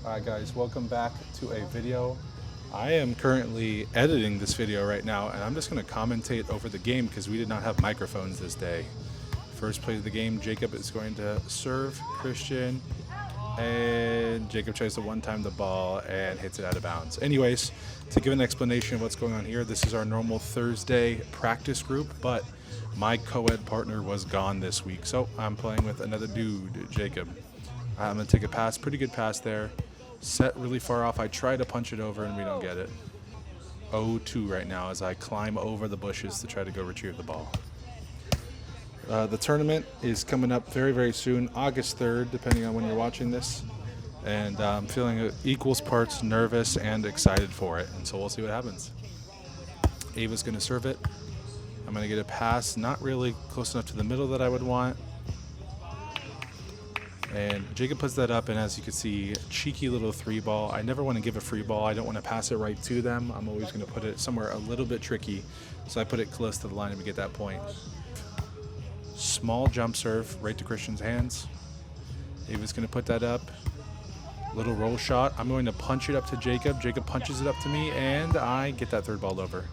Alright guys, welcome back to a video. I am currently editing this video right now, and I'm just going to commentate over the game because we did not have microphones this day. First play of the game, Jacob is going to serve Christian, and Jacob tries to one-time the ball and hits it out of bounds. Anyways, to give an explanation of what's going on here, this is our normal Thursday practice group, but my co-ed partner was gone this week, so I'm playing with another dude, Jacob. I'm going to take a pass, pretty good pass there. Set really far off. I try to punch it over and we don't get it. 0-2 right now as I climb over the bushes to try to go retrieve the ball. The tournament is coming up very, very soon, August 3rd, depending on when you're watching this. And I'm feeling equals parts nervous and excited for it. And so we'll see what happens. Ava's going to serve it. I'm going to get a pass, not really close enough to the middle that I would want. And Jacob puts that up, and as you can see, cheeky little 3-ball. I never want to give a free ball. I don't want to pass it right to them. I'm always going to put it somewhere a little bit tricky. So I put it close to the line and we get that point. Small jump serve right to Christian's hands. Ava's going to put that up. Little roll shot. I'm going to punch it up to Jacob. Jacob punches it up to me, and I get that third ball over.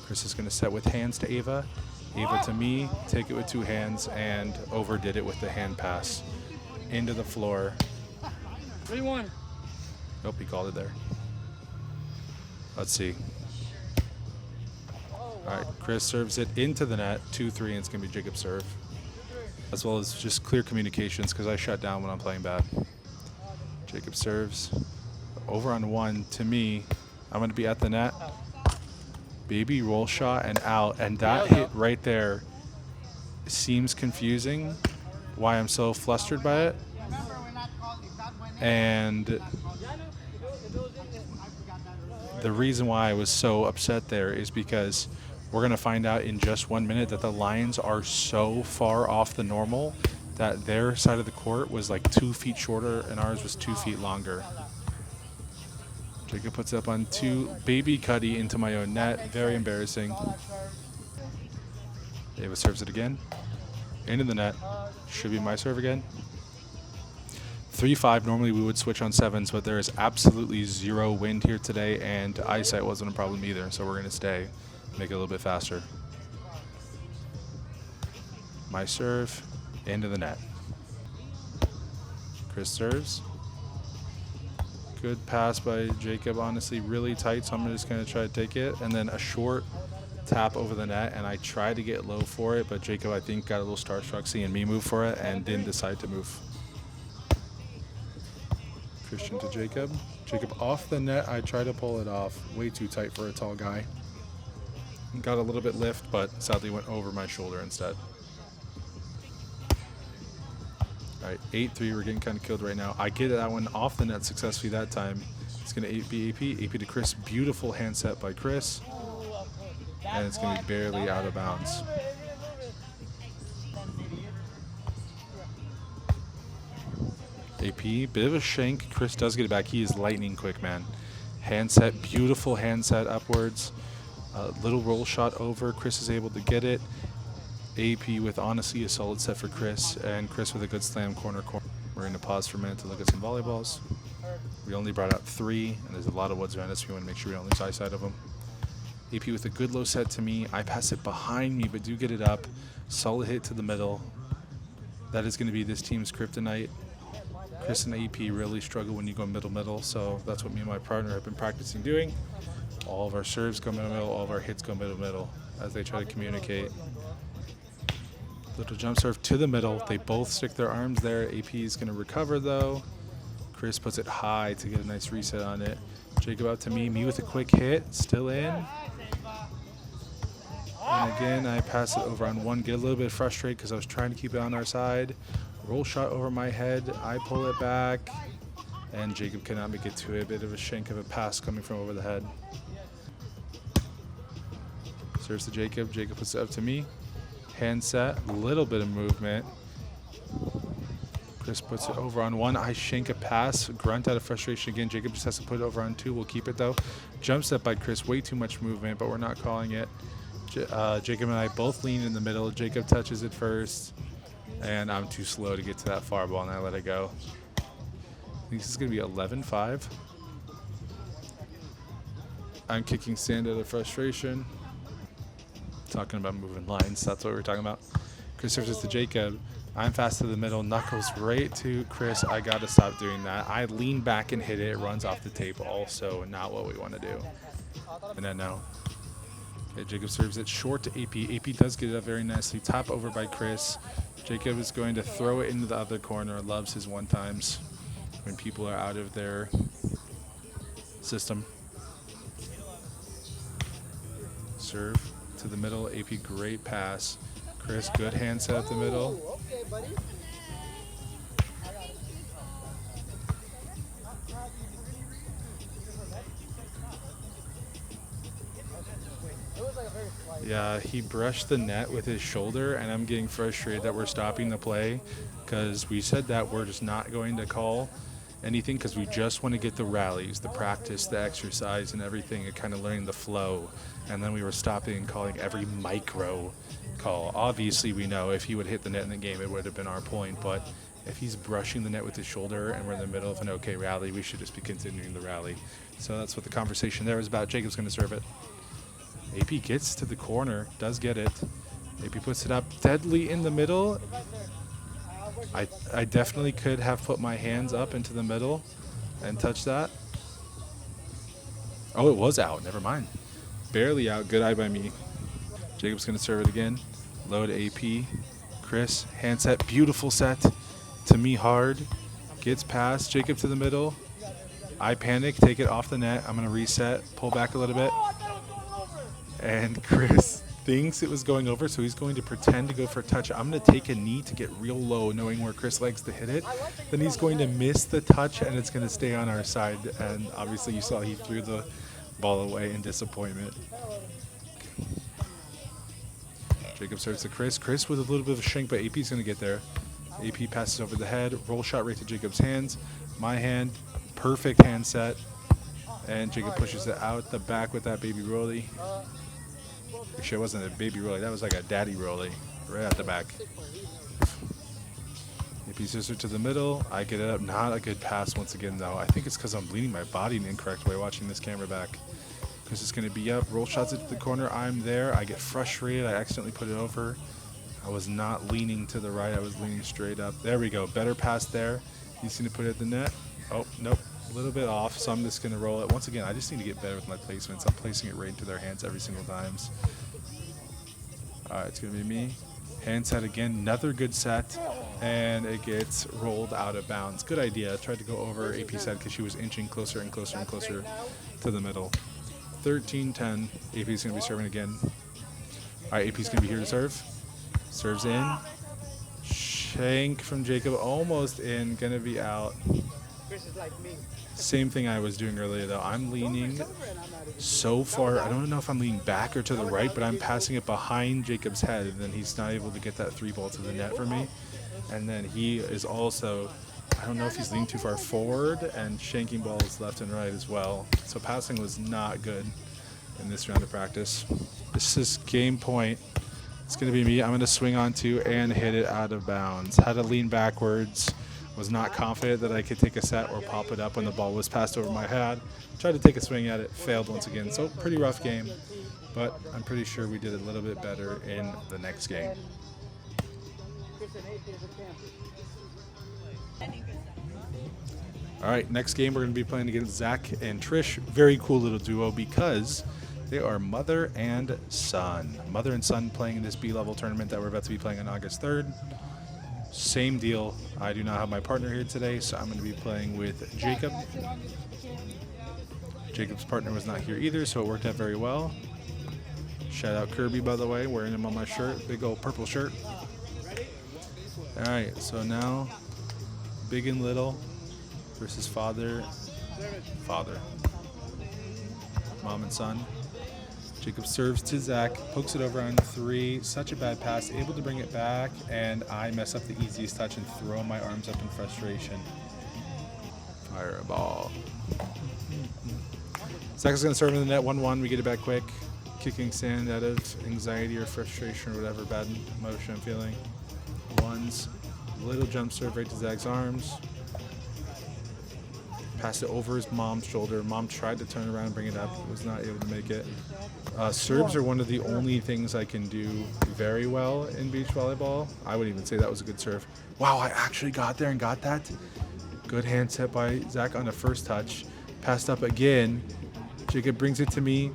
Chris is going to set with hands to Ava. Ava to me, take it with 2 hands, and overdid it with the hand pass. Into the floor. 3-1. Nope, he called it there. Let's see. All right, Chris serves it into the net, 2-3, and it's going to be Jacob's serve. As well as just clear communications because I shut down when I'm playing bad. Jacob serves. Over on 1 to me. I'm going to be at the net. Baby roll shot and out. And that hit right there seems confusing. Why I'm so flustered by it. And the reason why I was so upset there is because we're going to find out in just 1 minute that the lines are so far off the normal that their side of the court was like 2 feet shorter and ours was 2 feet longer. Jacob puts it up on 2. Baby cutty into my own net. Very embarrassing. Ava serves it again. Into the net. Should be my serve again. 3-5. Normally we would switch on 7s, but there is absolutely 0 wind here today, and eyesight wasn't a problem either, so we're going to stay. Make it a little bit faster. My serve. Into the net. Chris serves. Good pass by Jacob, honestly, really tight, so I'm just going to try to take it. And then a short tap over the net, and I tried to get low for it, but Jacob, I think, got a little starstruck seeing me move for it and didn't decide to move. Christian to Jacob. Jacob off the net. I tried to pull it off. Way too tight for a tall guy. Got a little bit lift, but sadly went over my shoulder instead. All right, 8-3. We're getting kind of killed right now. I get that one off the net successfully that time. It's going to be AP. AP to Chris. Beautiful hand set by Chris. And it's going to be barely out of bounds. AP, bit of a shank. Chris does get it back. He is lightning quick, man. Hand set, beautiful hand set upwards. Little roll shot over. Chris is able to get it. AP with honestly a solid set for Chris, and Chris with a good slam corner. We're going to pause for a minute to look at some volleyballs. We only brought out 3, and there's a lot of woods around us, so we want to make sure we don't lose eyesight of them. AP with a good low set to me. I pass it behind me, but do get it up. Solid hit to the middle. That is going to be this team's kryptonite. Chris and AP really struggle when you go middle, so that's what me and my partner have been practicing doing. All of our serves go middle, all of our hits go middle, as they try to communicate. Little jump serve to the middle. They both stick their arms there. AP is going to recover, though. Chris puts it high to get a nice reset on it. Jacob out to me. Me with a quick hit. Still in. And again, I pass it over on 1. Get a little bit frustrated because I was trying to keep it on our side. Roll shot over my head. I pull it back. And Jacob cannot make it to it. A bit of a shank of a pass coming from over the head. Serves to Jacob. Jacob puts it up to me. Hand set. A little bit of movement. Chris puts it over on 1. I shank a pass. Grunt out of frustration again. Jacob just has to put it over on 2. We'll keep it, though. Jump set by Chris. Way too much movement, but we're not calling it. Jacob and I both lean in the middle. Jacob touches it first, and I'm too slow to get to that far ball, and I let it go. think this is going to be 11-5. I'm kicking sand out of frustration. Talking about moving lines. That's what we're talking about. Chris serves it to Jacob. I'm fast to the middle. Knuckles right to Chris. I got to stop doing that. I lean back and hit it. It runs off the tape. Also not what we want to do. And then now. Okay, Jacob serves it short to AP. AP does get it up very nicely. Top over by Chris. Jacob is going to throw it into the other corner. Loves his one-times when people are out of their system. Serve to the middle. AP, great pass. Chris, good hand set up the middle. Okay, buddy. Yeah, he brushed the net with his shoulder, and I'm getting frustrated that we're stopping the play because we said that we're just not going to call anything because we just want to get the rallies, the practice, the exercise, and everything, and kind of learning the flow. And then we were stopping and calling every micro call. Obviously, we know if he would hit the net in the game, it would have been our point. But if he's brushing the net with his shoulder and we're in the middle of an okay rally, we should just be continuing the rally. So that's what the conversation there was about. Jacob's going to serve it. AP gets to the corner, does get it. AP puts it up deadly in the middle. I definitely could have put my hands up into the middle and touched that. Oh, it was out. Never mind. Barely out. Good eye by me. Jacob's going to serve it again. Load AP. Chris, hand set. Beautiful set. To me, hard. Gets past. Jacob to the middle. I panic. Take it off the net. I'm going to reset. Pull back a little bit. And Chris thinks it was going over, so he's going to pretend to go for a touch. I'm going to take a knee to get real low, knowing where Chris likes to hit it. Then he's going to miss the touch, and it's going to stay on our side. And obviously, you saw he threw the ball away in disappointment. Jacob serves to Chris. Chris with a little bit of a shank, but AP's going to get there. AP passes over the head. Roll shot right to Jacob's hands. My hand. Perfect hand set. And Jacob pushes it out the back with that baby rollie. Actually, it wasn't a baby rollie. That was like a daddy rollie right at the back. AP scissor to the middle. I get it up. Not a good pass once again, though. I think it's because I'm leaning my body in the incorrect way watching this camera back. Chris is going to be up. Roll shots into the corner. I'm there. I get frustrated. I accidentally put it over. I was not leaning to the right. I was leaning straight up. There we go. Better pass there. He's going to put it at the net. Oh, nope. A little bit off, so I'm just going to roll it. Once again, I just need to get better with my placements. I'm placing it right into their hands every single time. All right, it's going to be me. Hand set again. Another good set. And it gets rolled out of bounds. Good idea. Tried to go over AP set because she was inching closer and closer and closer to the middle. 13-10. AP's going to be serving again. All right, AP's going to be here to serve. Serves in. Shank from Jacob. Almost in. Going to be out. Same thing I was doing earlier, though. I'm leaning so far. I don't know if I'm leaning back or to the right, but I'm passing it behind Jacob's head, and then he's not able to get that three ball to the net for me. And then he is also, I don't know if he's leaning too far forward and shanking balls left and right as well. So passing was not good in this round of practice. This is game point. It's going to be me. I'm going to swing onto and hit it out of bounds. Had to lean backwards. Was not confident that I could take a set or pop it up when the ball was passed over my head. Tried to take a swing at it, failed once again. So pretty rough game, but I'm pretty sure we did a little bit better in the next game. All right, next game we're going to be playing against Zach and Trish. Very cool little duo because they are mother and son. Mother and son playing in this B-level tournament that we're about to be playing on August 3rd. Same deal. I do not have my partner here today, so I'm going to be playing with Jacob. Jacob's partner was not here either, so it worked out very well. Shout out Kirby, by the way, wearing him on my shirt. Big old purple shirt. All right, so now big and little versus father. Mom and son. Jacob serves to Zach, pokes it over on three. Such a bad pass, able to bring it back, and I mess up the easiest touch and throw my arms up in frustration. Fireball. Zach is going to serve in the net 1-1. We get it back quick. Kicking sand out of anxiety or frustration or whatever bad emotion I'm feeling. Ones. Little jump serve right to Zach's arms. Passed it over his mom's shoulder. Mom tried to turn around and bring it up. Was not able to make it. Serves are one of the only things I can do very well in beach volleyball. I wouldn't even say that was a good serve. Wow, I actually got there and got that. Good hand set by Zach on the first touch. Passed up again. Jacob brings it to me.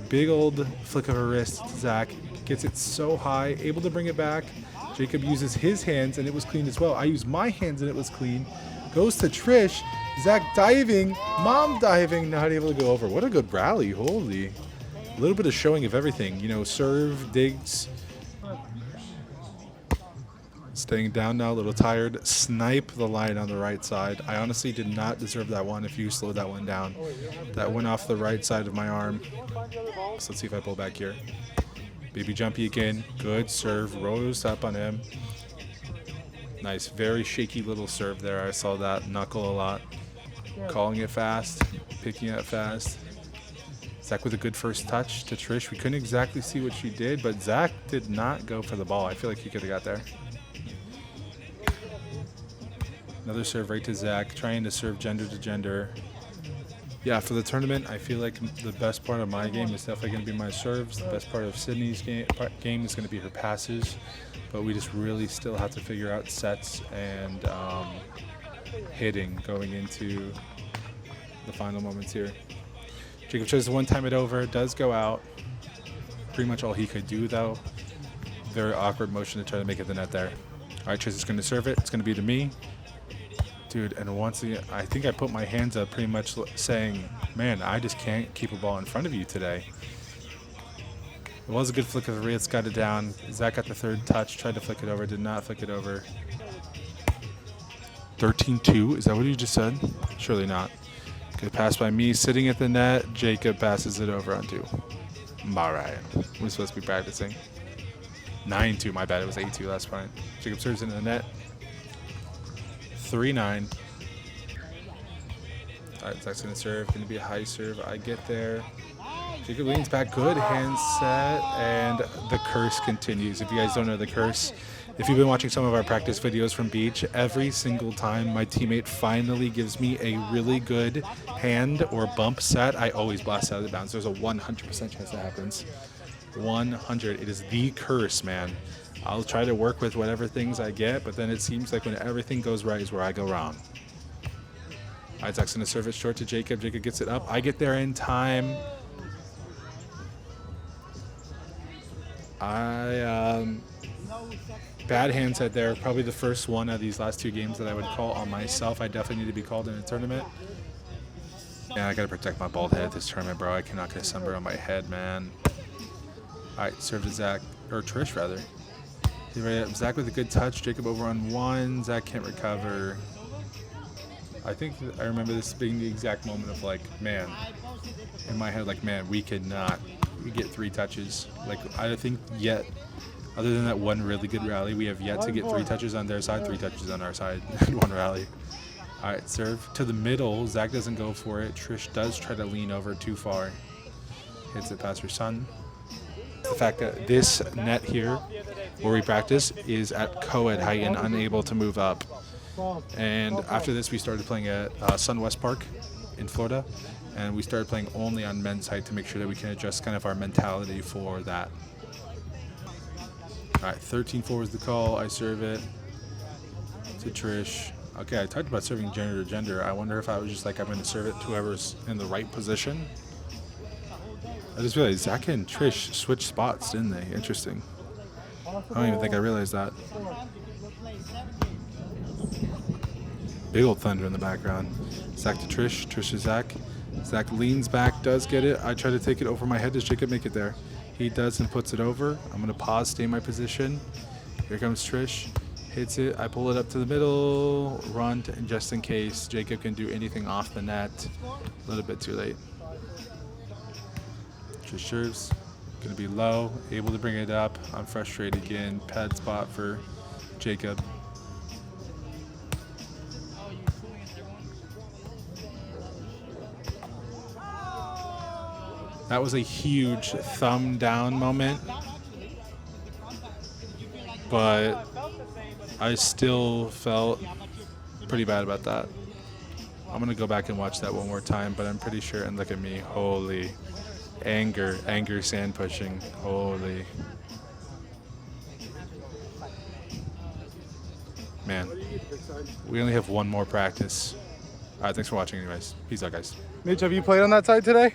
Big old flick of a wrist to Zach. Gets it so high, able to bring it back. Jacob uses his hands and it was clean as well. I used my hands and it was clean. Goes to Trish. Zach diving. Mom diving. Not able to go over. What a good rally. Holy. A little bit of showing of everything. You know, serve, digs. Staying down now, a little tired. Snipe the line on the right side. I honestly did not deserve that one if you slowed that one down. That went off the right side of my arm. So let's see if I pull back here. Baby jumpy again. Good serve. Rose up on him. Nice. Very shaky little serve there. I saw that knuckle a lot. Calling it fast. Picking it fast. Zach with a good first touch to Trish. We couldn't exactly see what she did, but Zach did not go for the ball. I feel like he could have got there. Another serve right to Zach. Trying to serve gender to gender. Yeah, for the tournament, I feel like the best part of my game is definitely going to be my serves. The best part of Sydney's game is going to be her passes. But we just really still have to figure out sets and hitting going into the final moments here. Jacob tries to one-time it over. Does go out. Pretty much all he could do, though. Very awkward motion to try to make it the net there. All right, Trish is going to serve it. It's going to be to me. Dude, and once again, I think I put my hands up pretty much saying, man, I just can't keep a ball in front of you today. It was a good flick of the wrist, got it down. Zach got the third touch, tried to flick it over, did not flick it over. 13-2, is that what you just said? Surely not. Good pass by me, sitting at the net. Jacob passes it over onto Mariah. We're supposed to be practicing. 9-2, my bad, it was 8-2 last point. Jacob serves into the net. 3-9. All right, Zach's going to serve. Going to be a high serve. I get there. Jacob leans back. Good hand set. And the curse continues. If you guys don't know the curse, if you've been watching some of our practice videos from beach, every single time my teammate finally gives me a really good hand or bump set, I always blast out of the bounds. There's a 100% chance that happens. 100. It is the curse, man. I'll try to work with whatever things I get, but then it seems like when everything goes right is where I go wrong. Isaac's going to serve it short to Jacob. Jacob gets it up. I get there in time. Bad hand set there. Probably the first one of these last two games that I would call on myself. I definitely need to be called in a tournament. Yeah, I got to protect my bald head this tournament, bro. I cannot get a sunburn on my head, man. All right, serve to Zach, or Trish, rather. Zach with a good touch. Jacob over on one. Zach can't recover. I think I remember this being the exact moment of like, man, in my head, like, man, we get 3 touches. Like, I think yet, other than that one really good rally, we have yet to get 3 touches on their side, 3 touches on our side in one rally. All right, serve to the middle. Zach doesn't go for it. Trish does try to lean over too far. Hits it past her son. The fact that this net here, where we practice, is at Coed height and unable to move up. And after this, we started playing at Sun West Park in Florida, and we started playing only on men's height to make sure that we can adjust kind of our mentality for that. All right, 13-4 is the call. I serve it to Trish. Okay, I talked about serving gender to gender. I wonder if I was just like, I'm going to serve it to whoever's in the right position. I just realized Zach and Trish switched spots, didn't they? Interesting. I don't even think I realized that. Big old thunder in the background. Zach to Trish, Trish to Zach. Zach leans back, does get it. I try to take it over my head. Does Jacob make it there? He does and puts it over. I'm going to pause, stay in my position. Here comes Trish. Hits it. I pull it up to the middle. Run to, just in case Jacob can do anything off the net. A little bit too late. Trish serves. Going to be low. Able to bring it up. I'm frustrated again. Pad spot for Jacob. That was a huge thumb down moment, but I still felt pretty bad about that. I'm going to go back and watch that one more time, but I'm pretty sure, and look at me, holy, anger sand pushing, holy. Man, we only have one more practice. All right, thanks for watching anyways. Peace out, guys. Mitch, have you played on that side today?